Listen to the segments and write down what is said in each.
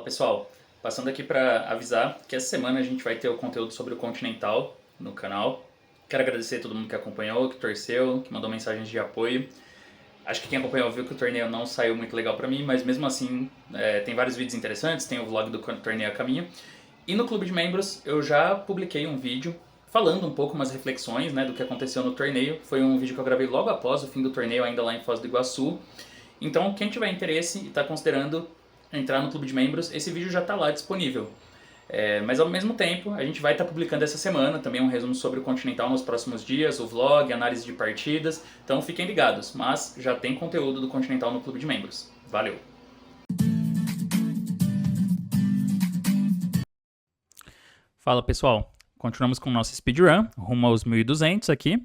Pessoal, passando aqui para avisar que essa semana a gente vai ter o conteúdo sobre o Continental no canal. Quero agradecer a todo mundo que acompanhou, que torceu, que mandou mensagens de apoio. Acho que quem acompanhou viu que o torneio não saiu muito legal para mim, mas mesmo assim tem vários vídeos interessantes, tem o vlog do torneio a caminho. E no clube de membros eu já publiquei um vídeo falando um pouco umas reflexões, né, do que aconteceu no torneio. Foi um vídeo que eu gravei logo após o fim do torneio, ainda lá em Foz do Iguaçu. Então, quem tiver interesse e está considerando entrar no clube de membros, esse vídeo já está lá disponível. Mas ao mesmo tempo, a gente vai estar publicando essa semana também um resumo sobre o Continental nos próximos dias, o vlog, análise de partidas. Então fiquem ligados, mas já tem conteúdo do Continental no clube de membros. Valeu! Fala pessoal, continuamos com o nosso speedrun, rumo aos 1200 aqui.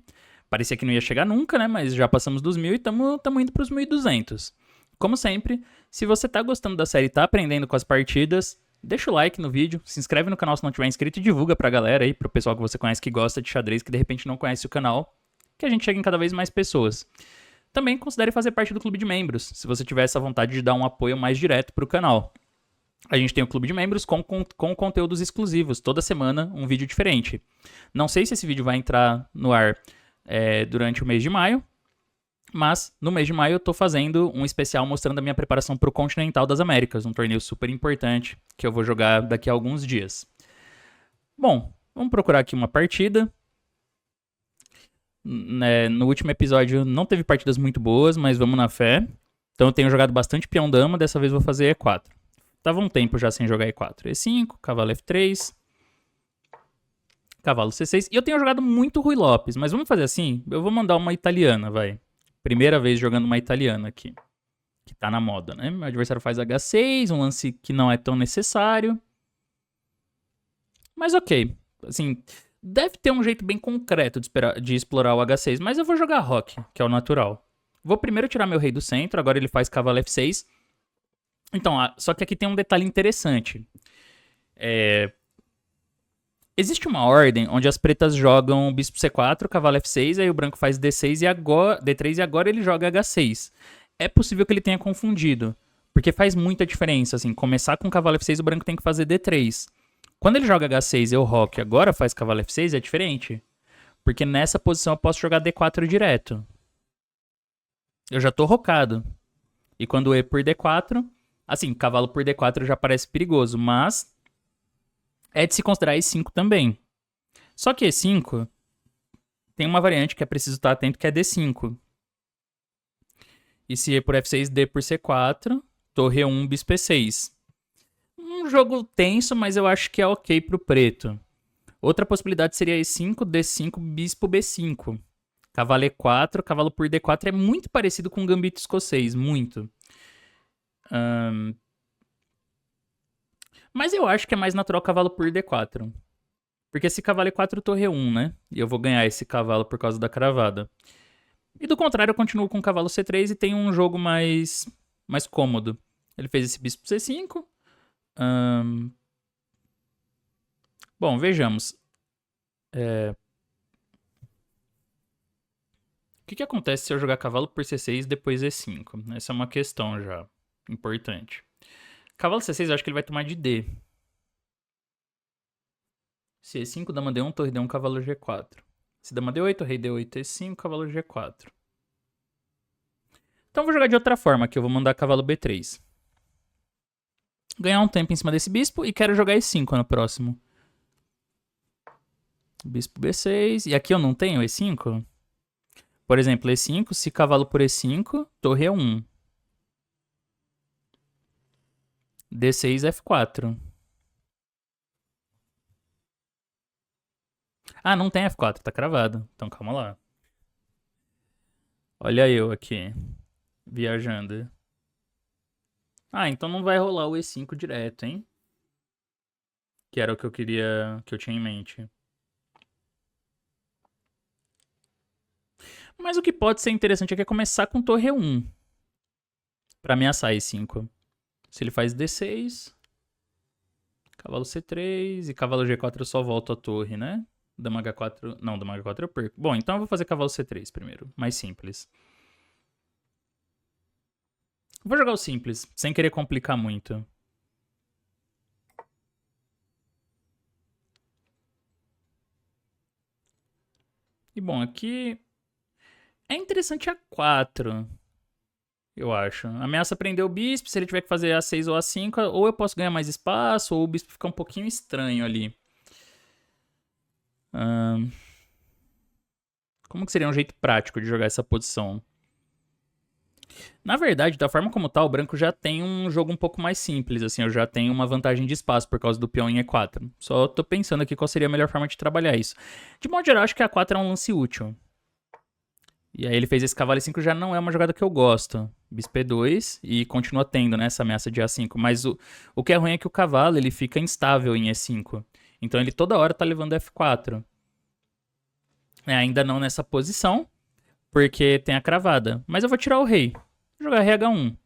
Parecia que não ia chegar nunca, né? Mas já passamos dos 1000 e estamos indo para os 1200. Como sempre, se você está gostando da série e está aprendendo com as partidas, deixa o like no vídeo, se inscreve no canal se não tiver inscrito e divulga pra galera aí, pro pessoal que você conhece que gosta de xadrez, que de repente não conhece o canal, que a gente chegue em cada vez mais pessoas. Também considere fazer parte do clube de membros, se você tiver essa vontade de dar um apoio mais direto pro canal. A gente tem o clube de membros com conteúdos exclusivos, toda semana um vídeo diferente. Não sei se esse vídeo vai entrar no ar durante o mês de maio, mas no mês de maio eu tô fazendo um especial mostrando a minha preparação para o Continental das Américas, um torneio super importante que eu vou jogar daqui a alguns dias. Bom, vamos procurar aqui uma partida. No último episódio não teve partidas muito boas, mas vamos na fé. Então eu tenho jogado bastante peão-dama, dessa vez vou fazer E4. Tava um tempo já sem jogar E4. E5, cavalo F3, cavalo C6. E eu tenho jogado muito Ruy Lopes, mas vamos fazer assim? Eu vou mandar uma italiana, vai. Primeira vez jogando uma italiana aqui. Que tá na moda, né? Meu adversário faz H6, um lance que não é tão necessário. Mas ok. Assim, deve ter um jeito bem concreto de explorar o H6, mas eu vou jogar roque, que é o natural. Vou primeiro tirar meu rei do centro, agora ele faz cavalo F6. Então, só que aqui tem um detalhe interessante. Existe uma ordem onde as pretas jogam bispo C4, cavalo F6, aí o branco faz D6 e agora, D3 e agora ele joga H6. É possível que ele tenha confundido, porque faz muita diferença, assim, começar com cavalo F6 o branco tem que fazer D3. Quando ele joga H6 e o roque agora faz cavalo F6 é diferente, porque nessa posição eu posso jogar D4 direto. Eu já tô rocado. E quando E por D4, assim, cavalo por D4 já parece perigoso, mas é de se considerar E5 também. Só que E5 tem uma variante que é preciso estar atento, que é D5. E se E por F6, D por C4, torre 1, bispo E6. Um jogo tenso, mas eu acho que é ok pro preto. Outra possibilidade seria E5, D5, bispo B5. Cavalo E4, cavalo por D4 é muito parecido com o gambito escocês, muito. Mas eu acho que é mais natural cavalo por D4. Porque esse cavalo é 4 torre 1, né? E eu vou ganhar esse cavalo por causa da cravada. E do contrário, eu continuo com o cavalo C3 e tenho um jogo mais cômodo. Ele fez esse bispo C5. Bom, vejamos. O que acontece se eu jogar cavalo por C6 e depois E5? Essa é uma questão já importante. Cavalo C6 eu acho que ele vai tomar de D. Se E5, dama D1, torre D1, cavalo G4. Se dama D8, rei D8, E5, cavalo G4. Então eu vou jogar de outra forma, que eu vou mandar cavalo B3. Ganhar um tempo em cima desse bispo e quero jogar E5 no próximo. Bispo B6. E aqui eu não tenho E5? Por exemplo, E5, se cavalo por E5, torre E1. D6, F4. Ah, não tem F4, tá cravado. Então calma lá. Olha eu aqui, viajando. Ah, então não vai rolar o E5 direto, hein? Que era o que eu queria, que eu tinha em mente. Mas o que pode ser interessante aqui é começar com torre 1. Pra ameaçar E5. Se ele faz D6, cavalo C3 e cavalo G4 eu só volto a torre, né? Dama H4... Não, dama H4 eu perco. Bom, então eu vou fazer cavalo C3 primeiro. Mais simples. Vou jogar o simples, sem querer complicar muito. E bom, aqui é interessante a 4, eu acho. Ameaça prender o bispo, se ele tiver que fazer A6 ou A5, ou eu posso ganhar mais espaço, ou o bispo fica um pouquinho estranho ali. Como que seria um jeito prático de jogar essa posição? Na verdade, da forma como tá, o branco já tem um jogo um pouco mais simples, assim, eu já tenho uma vantagem de espaço por causa do peão em E4. Só tô pensando aqui qual seria a melhor forma de trabalhar isso. De modo geral, acho que a 4 é um lance útil. E aí ele fez esse cavalo E5, já não é uma jogada que eu gosto. Bispo E2 e continua tendo, né, essa ameaça de A5. Mas o que é ruim é que o cavalo ele fica instável em E5. Então ele toda hora tá levando F4. Ainda não nessa posição, porque tem a cravada. Mas eu vou tirar o rei. Vou jogar rei H1.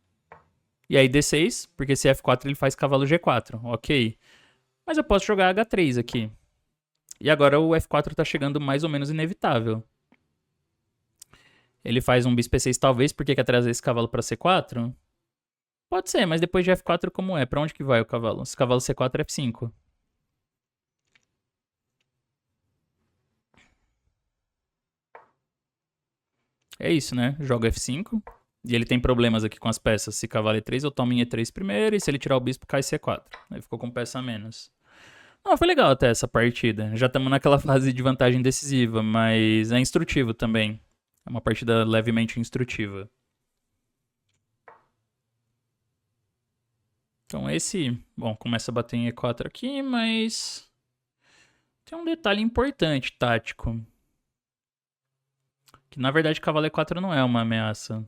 E aí D6, porque se F4 ele faz cavalo G4. Ok. Mas eu posso jogar H3 aqui. E agora o F4 tá chegando mais ou menos inevitável. Ele faz um bispo E6 talvez porque quer trazer esse cavalo pra C4? Pode ser, mas depois de F4 como é? Pra onde que vai o cavalo? Esse cavalo C4 é F5. É isso, né? Joga F5. E ele tem problemas aqui com as peças. Se cavalo E3, eu tomo em E3 primeiro. E se ele tirar o bispo, cai C4. Aí ficou com peça a menos. Ah, foi legal até essa partida. Já estamos naquela fase de vantagem decisiva, mas é instrutivo também. É uma partida levemente instrutiva. Então esse, bom, começa a bater em E4 aqui, mas tem um detalhe importante tático. Que na verdade cavalo E4 não é uma ameaça.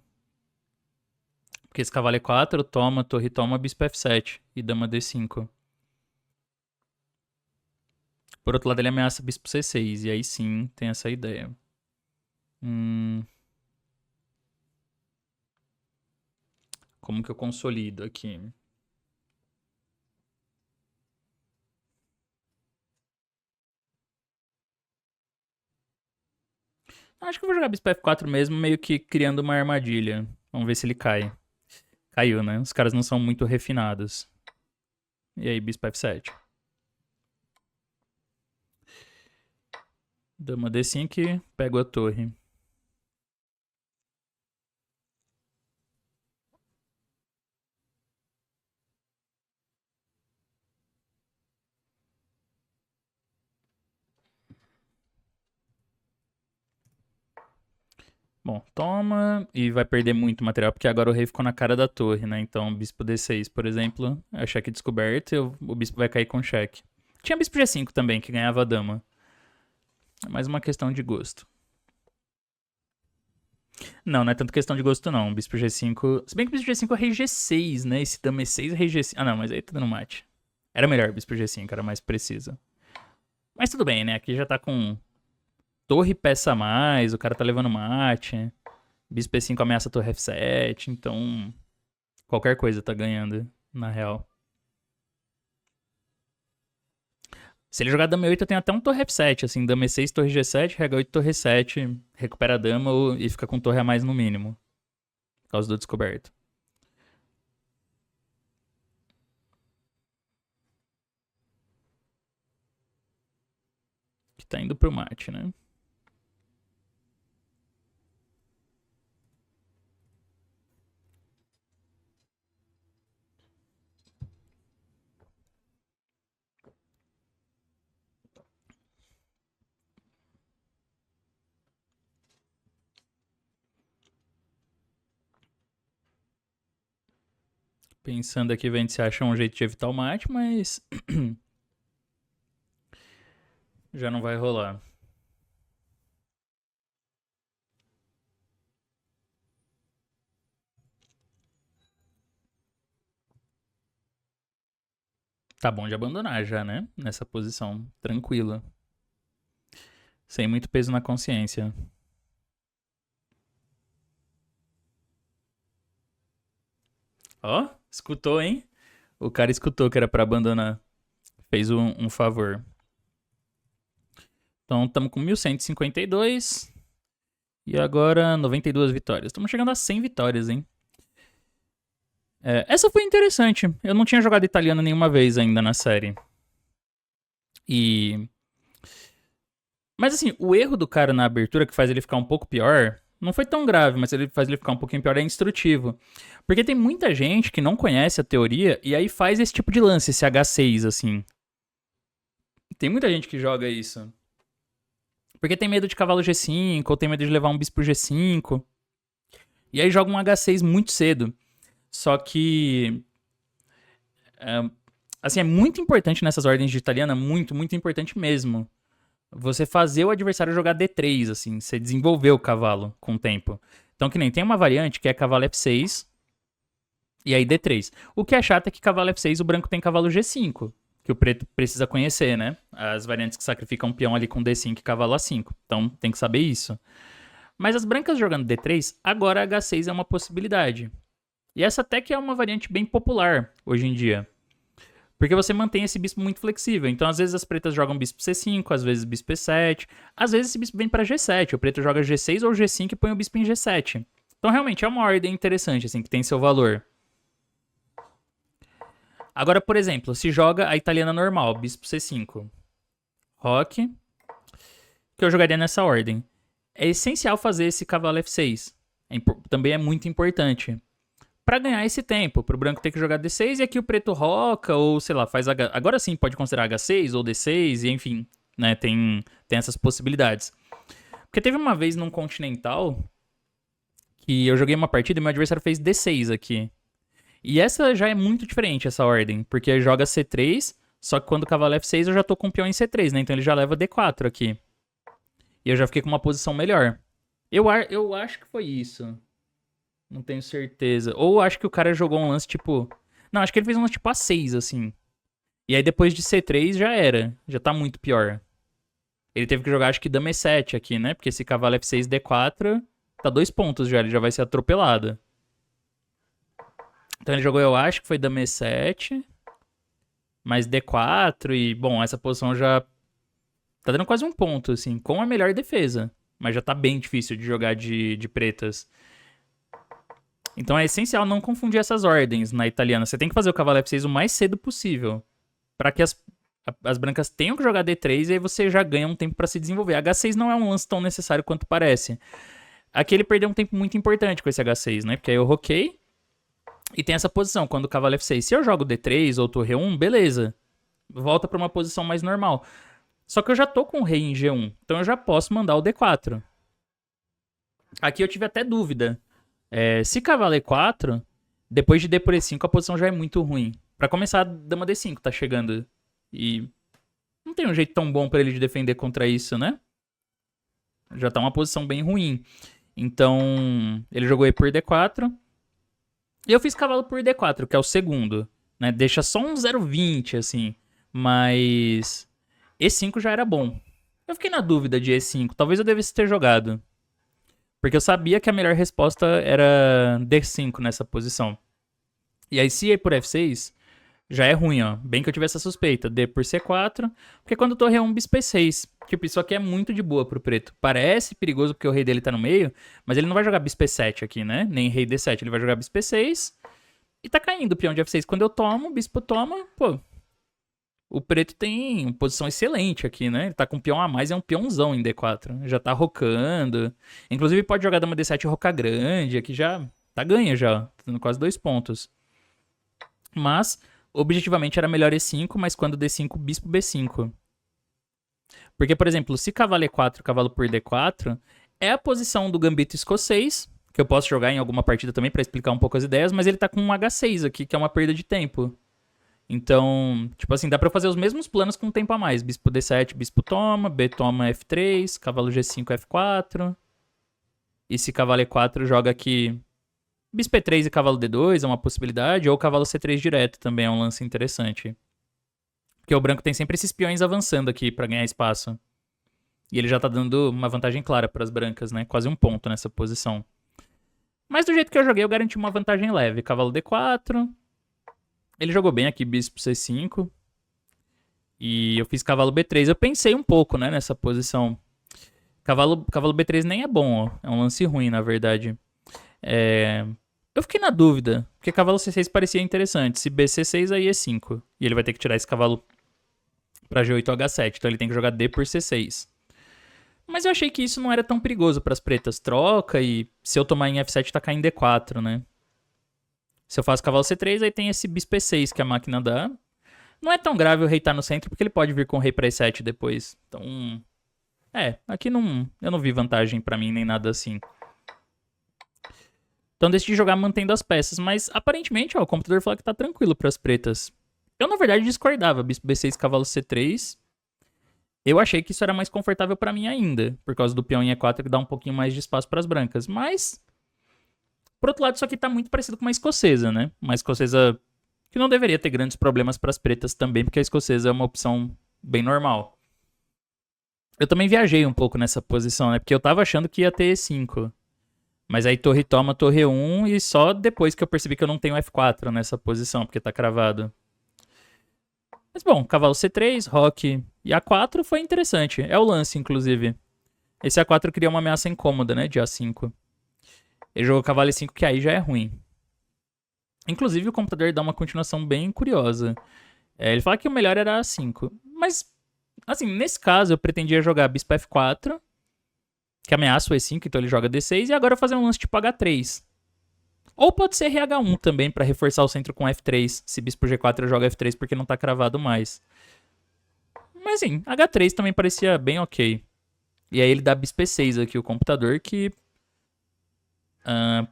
Porque esse cavalo E4 toma, torre toma, bispo F7 e dama D5. Por outro lado ele ameaça bispo C6 e aí sim tem essa ideia. Como que eu consolido aqui? Acho que eu vou jogar bispo F4 mesmo, meio que criando uma armadilha. Vamos ver se ele cai. Caiu, né? Os caras não são muito refinados. E aí, bispo F7. Dama D5 e pego a torre. Bom, toma e vai perder muito material, porque agora o rei ficou na cara da torre, né? Então, bispo D6, por exemplo, é cheque descoberto e o bispo vai cair com cheque. Tinha bispo G5 também, que ganhava a dama. É mais uma questão de gosto. Não, não é tanto questão de gosto, não. Bispo G5. Se bem que bispo G5 é rei G6, né? Esse dama E6 é rei G5. Ah, não, mas aí tá dando mate. Era melhor bispo G5, era mais preciso. Mas tudo bem, né? Aqui já tá com torre peça a mais, o cara tá levando mate. Bispo E5 ameaça torre F7, então qualquer coisa tá ganhando, na real. Se ele jogar dama E8, tem até um torre F7, assim, dama E6, torre G7, rega 8, torre 7, recupera a dama e fica com torre a mais no mínimo, por causa do descoberto. Que tá indo pro mate, né? Pensando aqui, vendo se acha um jeito de evitar o mate, mas já não vai rolar. Tá bom de abandonar já, né? Nessa posição, tranquila. Sem muito peso na consciência. Ó, escutou, hein? O cara escutou que era pra abandonar. Fez um favor. Então, estamos com 1152. E agora, 92 vitórias. Estamos chegando a 100 vitórias, hein? Essa foi interessante. Eu não tinha jogado italiano nenhuma vez ainda na série. E Mas assim, o erro do cara na abertura que faz ele ficar um pouco pior, não foi tão grave, mas ele faz ele ficar um pouquinho pior é instrutivo. Porque tem muita gente que não conhece a teoria e aí faz esse tipo de lance, esse H6, assim. Tem muita gente que joga isso. Porque tem medo de cavalo G5, ou tem medo de levar um bispo G5. E aí joga um H6 muito cedo. Só que. Assim, é muito importante nessas ordens de italiana, muito, muito importante mesmo. Você fazer o adversário jogar D3, assim, você desenvolver o cavalo com o tempo. Então, que nem tem uma variante que é cavalo F6 e aí D3. O que é chato é que cavalo F6 o branco tem cavalo G5, que o preto precisa conhecer, né? As variantes que sacrificam um peão ali com D5 e cavalo A5. Então, tem que saber isso. Mas as brancas jogando D3, agora H6 é uma possibilidade. E essa até que é uma variante bem popular hoje em dia. Porque você mantém esse bispo muito flexível. Então, às vezes as pretas jogam bispo C5, às vezes bispo E7. Às vezes esse bispo vem para G7. O preto joga G6 ou G5 e põe o bispo em G7. Então, realmente, é uma ordem interessante, assim, que tem seu valor. Agora, por exemplo, se joga a italiana normal, bispo C5. Roque. Que eu jogaria nessa ordem. É essencial fazer esse cavalo F6. Também é muito importante. Pra ganhar esse tempo, pro branco ter que jogar D6 e aqui o preto roca, ou sei lá, faz H... Agora sim pode considerar H6 ou D6, e enfim, né, tem essas possibilidades. Porque teve uma vez num Continental que eu joguei uma partida e meu adversário fez D6 aqui. E essa já é muito diferente, essa ordem, porque joga C3, só que quando o cavalo F6 eu já tô com o peão em C3, né, então ele já leva D4 aqui. E eu já fiquei com uma posição melhor. Eu acho que foi isso. Não tenho certeza. Ou acho que o cara jogou um lance tipo. Não, acho que ele fez um lance tipo A6, assim. E aí depois de C3 já era. Já tá muito pior. Ele teve que jogar, acho que Dama E7 aqui, né? Porque esse cavalo F6 D4 tá 2 pontos já. Ele já vai ser atropelado. Então ele jogou, eu acho que foi Dama E7. Mais D4. E, bom, essa posição já tá dando quase um ponto, assim. Com a melhor defesa. Mas já tá bem difícil de jogar de pretas. Então é essencial não confundir essas ordens na italiana. Você tem que fazer o cavalo F6 o mais cedo possível. Para que as brancas tenham que jogar D3 e aí você já ganha um tempo para se desenvolver. H6 não é um lance tão necessário quanto parece. Aqui ele perdeu um tempo muito importante com esse H6, né? Porque aí eu roquei e tem essa posição, quando o cavalo F6. Se eu jogo D3 ou torre 1, beleza. Volta para uma posição mais normal. Só que eu já tô com o rei em G1, então eu já posso mandar o D4. Aqui eu tive até dúvida. Se cavalo E4, depois de D por E5, a posição já é muito ruim. Pra começar, dama D5 tá chegando. E não tem um jeito tão bom pra ele de defender contra isso, né? Já tá uma posição bem ruim. Então, ele jogou E por D4. E eu fiz cavalo por D4, que é o segundo. Né? Deixa só um 0,20, assim. Mas E5 já era bom. Eu fiquei na dúvida de E5. Talvez eu devesse ter jogado. Porque eu sabia que a melhor resposta era D5 nessa posição. E aí, se E por F6, já é ruim, ó. Bem que eu tivesse essa suspeita. D por C4, porque quando torre é 1, bispo E6. Tipo, isso aqui é muito de boa pro preto. Parece perigoso porque o rei dele tá no meio, mas ele não vai jogar bispo E7 aqui, né? Nem rei D7. Ele vai jogar bispo E6 e tá caindo o peão de F6. Quando eu tomo, o bispo toma, pô. O preto tem uma posição excelente aqui, né? Ele tá com um peão a mais, é um peãozão em D4. Já tá rocando. Inclusive pode jogar dama D7 e rocar grande. Aqui já tá ganha já. Tá dando quase 2 pontos. Mas, objetivamente era melhor E5, mas quando D5, bispo B5. Porque, por exemplo, se cavalo E4, cavalo por D4, é a posição do gambito escocês, que eu posso jogar em alguma partida também pra explicar um pouco as ideias, mas ele tá com um H6 aqui, que é uma perda de tempo. Então, tipo assim, dá pra fazer os mesmos planos com um tempo a mais. Bispo D7, bispo toma, B toma F3, cavalo G5, F4. E se cavalo E4 joga aqui bispo E3 e cavalo D2 é uma possibilidade, ou cavalo C3 direto também é um lance interessante. Porque o branco tem sempre esses peões avançando aqui pra ganhar espaço. E ele já tá dando uma vantagem clara pras brancas, né? Quase um ponto nessa posição. Mas do jeito que eu joguei, eu garanti uma vantagem leve. Cavalo D4. Ele jogou bem aqui, bispo C5. E eu fiz cavalo B3. Eu pensei um pouco, né, nessa posição. Cavalo B3 nem é bom, ó. É um lance ruim, na verdade. Eu fiquei na dúvida, porque cavalo C6 parecia interessante. Se BC6, aí E5. E ele vai ter que tirar esse cavalo pra G8 ou H7. Então ele tem que jogar D por C6. Mas eu achei que isso não era tão perigoso pras pretas. Troca e se eu tomar em F7 tá caindo D4, né? Se eu faço cavalo C3, aí tem esse bispo E6 que a máquina dá. Não é tão grave o rei estar no centro, porque ele pode vir com o rei pra E7 depois. Então, aqui não, eu não vi vantagem pra mim, nem nada assim. Então decidi jogar mantendo as peças, mas aparentemente, ó, o computador falou que tá tranquilo pras pretas. Eu, na verdade, discordava. Bispo B6, cavalo C3. Eu achei que isso era mais confortável pra mim ainda, por causa do peão em E4 que dá um pouquinho mais de espaço pras brancas. Mas, por outro lado, isso aqui tá muito parecido com uma escocesa, né? Uma escocesa que não deveria ter grandes problemas pras pretas também, porque a escocesa é uma opção bem normal. Eu também viajei um pouco nessa posição, né? Porque eu tava achando que ia ter E5. Mas aí torre toma, torre 1 e só depois que eu percebi que eu não tenho F4 nessa posição, porque tá cravado. Mas bom, cavalo C3, roque e A4 foi interessante. É o lance, inclusive. Esse A4 cria uma ameaça incômoda, né, de A5. Ele jogou cavalo E5, que aí já é ruim. Inclusive, o computador dá uma continuação bem curiosa. Ele fala que o melhor era A5. Mas, assim, nesse caso, eu pretendia jogar bispo F4, que ameaça o E5, então ele joga D6, e agora fazer um lance tipo H3. Ou pode ser RH1 também, pra reforçar o centro com F3, se bispo G4 joga F3 porque não tá cravado mais. Mas sim, H3 também parecia bem ok. E aí ele dá bispo E6 aqui, o computador, que...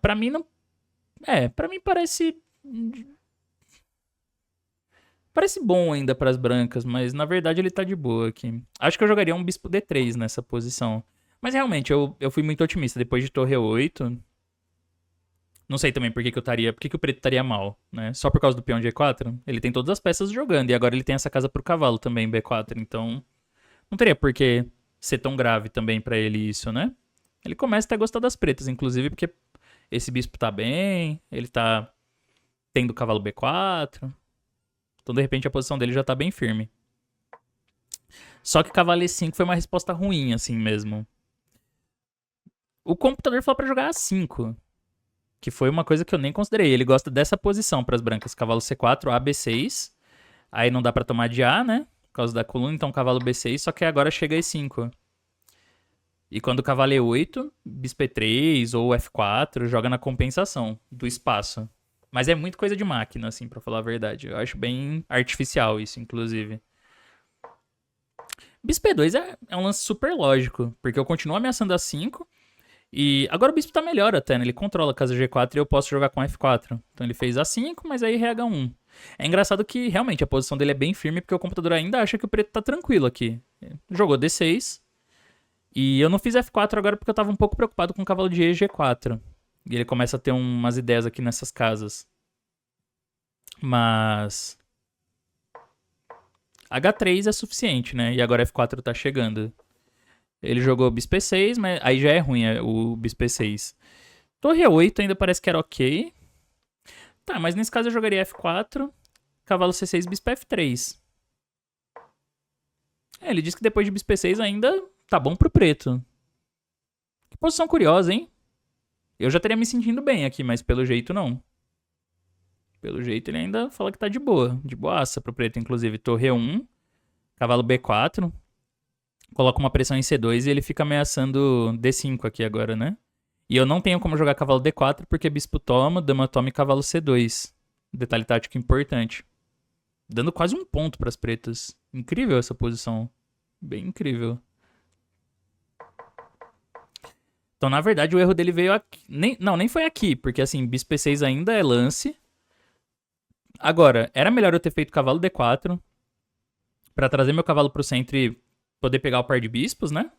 pra mim não... pra mim parece... Parece bom ainda pras brancas, mas na verdade ele tá de boa aqui. Acho que eu jogaria um bispo D3 nessa posição. Mas realmente, eu fui muito otimista. Depois de torre 8, não sei também por que eu estaria. Por que o preto estaria mal, né? Só por causa do peão de E4? Ele tem todas as peças jogando. E agora ele tem essa casa pro cavalo também, B4. Então, não teria por que ser tão grave também pra ele isso, né? Ele começa até a gostar das pretas, inclusive, porque esse bispo tá bem. Ele tá tendo cavalo B4. Então, de repente, a posição dele já tá bem firme. Só que cavalo E5 foi uma resposta ruim, assim mesmo. O computador falou pra jogar A5. Que foi uma coisa que eu nem considerei. Ele gosta dessa posição para as brancas. Cavalo C4, A, B6. Aí não dá para tomar de A, né? Por causa da coluna, então cavalo B6. Só que agora chega E5. E quando o cavalo E8, bispo E3 ou F4, joga na compensação do espaço. Mas é muito coisa de máquina, assim, pra falar a verdade. Eu acho bem artificial isso, inclusive. Bispo E2 é um lance super lógico, porque eu continuo ameaçando A5. E agora o bispo tá melhor até, né? Ele controla a casa G4 e eu posso jogar com F4. Então ele fez A5, mas aí RH1. É engraçado que realmente a posição dele é bem firme, porque o computador ainda acha que o preto tá tranquilo aqui. Jogou D6. E eu não fiz F4 agora porque eu tava um pouco preocupado com o cavalo de E G4. E ele começa a ter umas ideias aqui nessas casas. Mas... H3 é suficiente, né? E agora F4 tá chegando. Ele jogou bispo E6, mas aí já é ruim o bispo E6. Torre E8 ainda parece que era ok. Tá, mas nesse caso eu jogaria F4, cavalo C6, bispo F3. Ele diz que depois de bispo E6 ainda tá bom pro preto. Que posição curiosa, hein? Eu já teria me sentindo bem aqui, mas pelo jeito não. Pelo jeito ele ainda fala que tá de boa. De boaça pro preto, inclusive. Torre E1, cavalo B4. Coloca uma pressão em C2 e ele fica ameaçando D5 aqui agora, né? E eu não tenho como jogar cavalo D4 porque bispo toma, dama toma e cavalo C2. Detalhe tático importante. Dando quase um ponto para as pretas. Incrível essa posição. Bem incrível. Então, na verdade, o erro dele veio aqui. Nem foi aqui, porque assim, bispo E6 ainda é lance. Agora, era melhor eu ter feito cavalo D4 para trazer meu cavalo pro centro e poder pegar o par de bispos, né?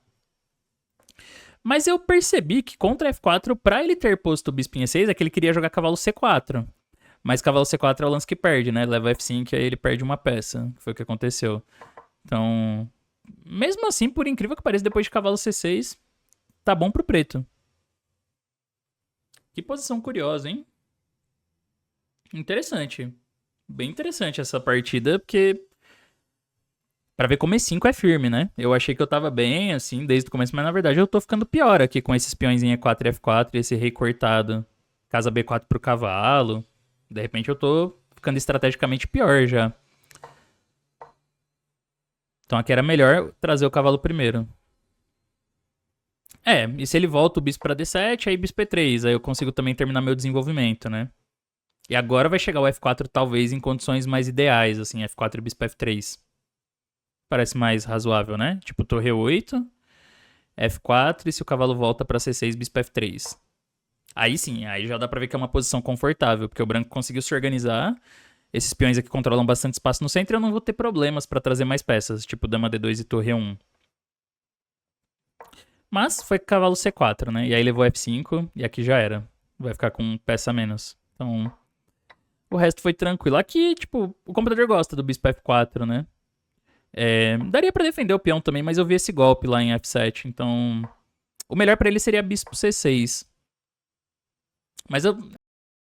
Mas eu percebi que contra F4, pra ele ter posto o bispo em E6, é que ele queria jogar cavalo C4. Mas cavalo C4 é o lance que perde, né? Leva F5 e aí ele perde uma peça. Que foi o que aconteceu. Então, mesmo assim, por incrível que pareça, depois de cavalo C6, tá bom pro preto. Que posição curiosa, hein? Interessante. Bem interessante essa partida, porque... Pra ver como E5 é firme, né? Eu achei que eu tava bem, assim, desde o começo, mas na verdade eu tô ficando pior aqui com esses peões em E4 e F4 e esse rei cortado. Casa B4 pro cavalo. De repente eu tô ficando estrategicamente pior já. Então aqui era melhor trazer o cavalo primeiro. E se ele volta o bispo pra D7, aí bispo E3, aí eu consigo também terminar meu desenvolvimento, né? E agora vai chegar o F4 talvez em condições mais ideais, assim, F4 e bispo F3. Parece mais razoável, né? Tipo torre 8, F4 e se o cavalo volta pra C6, bispo F3. Aí sim, aí já dá pra ver que é uma posição confortável, porque o branco conseguiu se organizar. Esses peões aqui controlam bastante espaço no centro e eu não vou ter problemas pra trazer mais peças, tipo dama D2 e torre 1. Mas foi cavalo C4, né? E aí levou F5 e aqui já era. Vai ficar com peça a menos. Então, o resto foi tranquilo. Aqui, tipo, o computador gosta do bispo F4, né? Daria pra defender o peão também, mas eu vi esse golpe lá em F7, então... O melhor pra ele seria bispo C6. Mas eu